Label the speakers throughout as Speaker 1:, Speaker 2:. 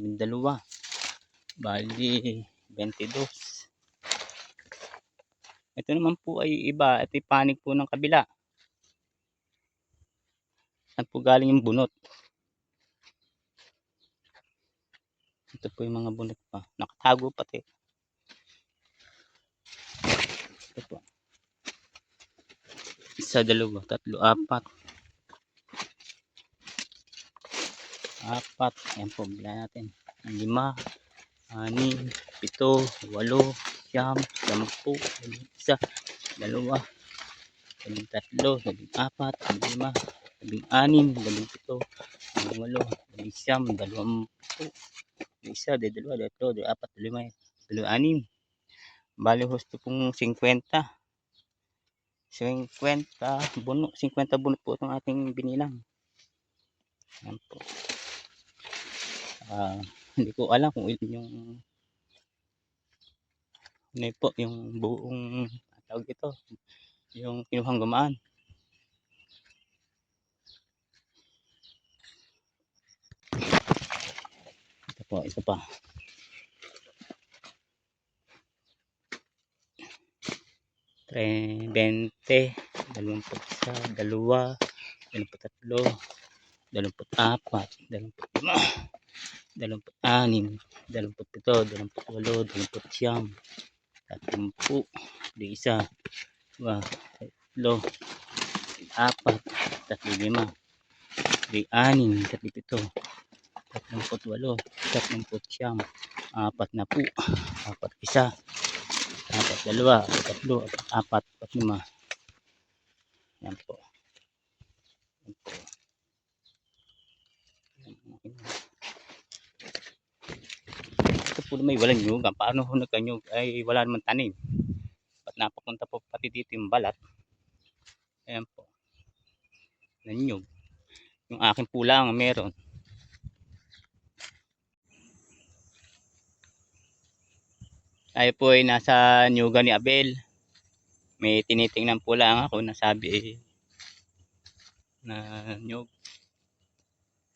Speaker 1: 12. Bali, 22. Ito naman po ay iba. Ito yung panig po ng kabila. Saan po galing yung bunot? Ito po yung mga bunot pa. Nakatago pati. Ito po. 1, 2, 3, 4. 4. Ayan po. Bila natin. 5, 6, 7, 8, 9, 10, 11, 12, 13, 14, 15, 16, 17, 18, 19, 20. 1, 2, 3, 4, 5, 6. Bali gusto pong 50. 50 bunot. 50 bunot po itong ating binilang. Ayan po. Hindi ko alam kung ilan yung ano po, yung buong tawag ito, yung kinuhang gumaan. Ito po, ito pa. 20, 21, 2, 23, 24, 25, 26, 27, 28, 29, 30, 1, 2, 3, 4, 35, 36, 37, 38, 39, 4 na po. 4 isa. 4 2, 3, 4, 5. Yan po. Yan po. Ito po may walang nyug. Paano ho nagkanyug? Ay wala naman tanim. Ba't napapunta po pati dito yung balat? Ayan po. Nanyug. Yung akin po lang meron. Tayo po ay nasa nyugan ni Abel. May tinitingnan po lang ako na sabi na nyug.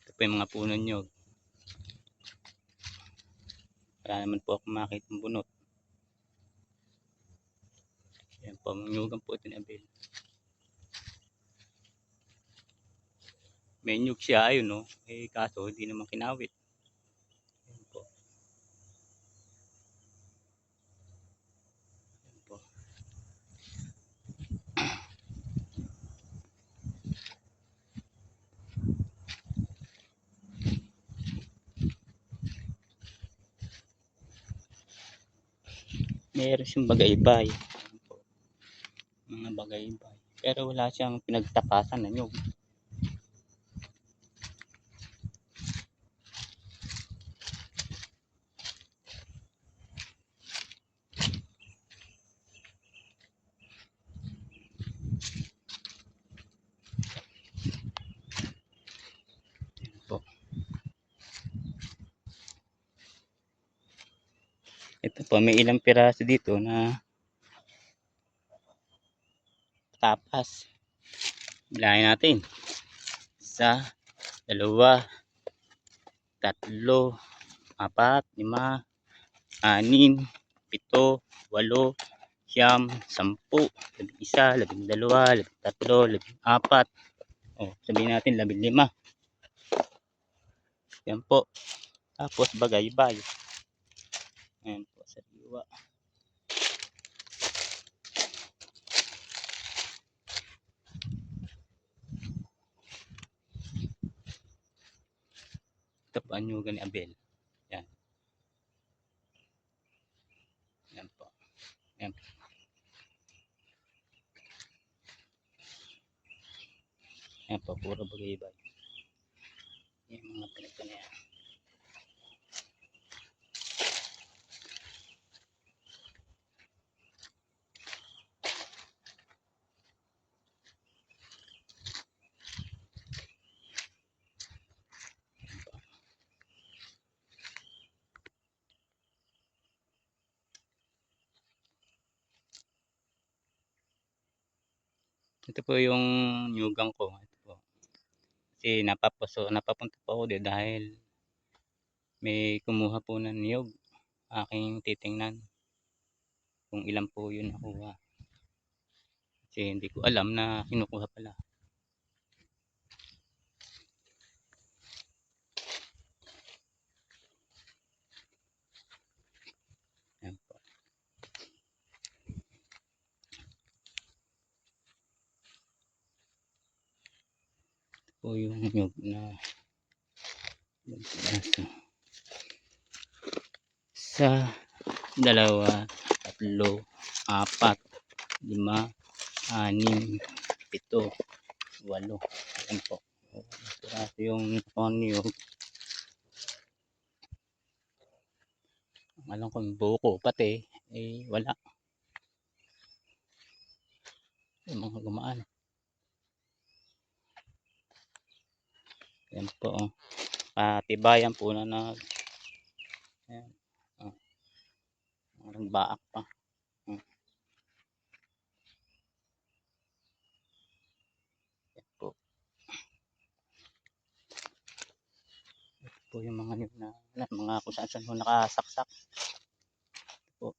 Speaker 1: Ito po yung mga puno nyug. Wala naman po ako makita ng bunot. Ayan po, nyugan po ito ni Abel. May nyug siya, ayun no. Eh kaso hindi naman kinawit. Ayan po. Meron siyang bagaybay. Ayan po, mga bagaybay. Pero wala siyang pinagtapasan na nyug. Po. Ito po, may ilang piraso dito na tapas. Bilangin natin. 1, 2, 3, 4, 5, 6, 7, 8, 9, 10, 11, 12, 13, 14. Oh, sabihin natin 15. Yan po. Tapos bagaybay. Ayan po, sariwa. Ito po, anyugan ni Abel. Yan. Yan po. Yan. Yan po, puro bagaybay. Yan mga pinagto na yan. Ito po yung nyugang ko. Ito po. Kasi napapunta po ako dito dahil may kumuha po ng niyog. Aking titingnan kung ilan po yun nakuha. Kasi hindi ko alam na kinukuha pala. Ayan po. Ito po yung niyog na sa 2, 3, 4, 5, 6, 7, 8. Ayan po. Ito yung niyog. Alam ko yung buko pati wala. Yung mga gumaan. Yan po. Patibayan po na ayan. Parang baak pa. Yan po. Ito po yung mga niyog na mga kung saan saan nakasaksak. Ito po.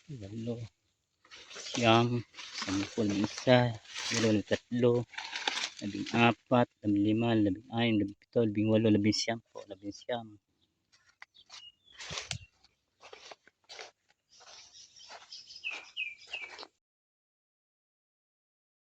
Speaker 1: Walo. Siyam. 10, 1, 2, 3, 14, 15, 16, 17, 18, 19, 20 po. 19.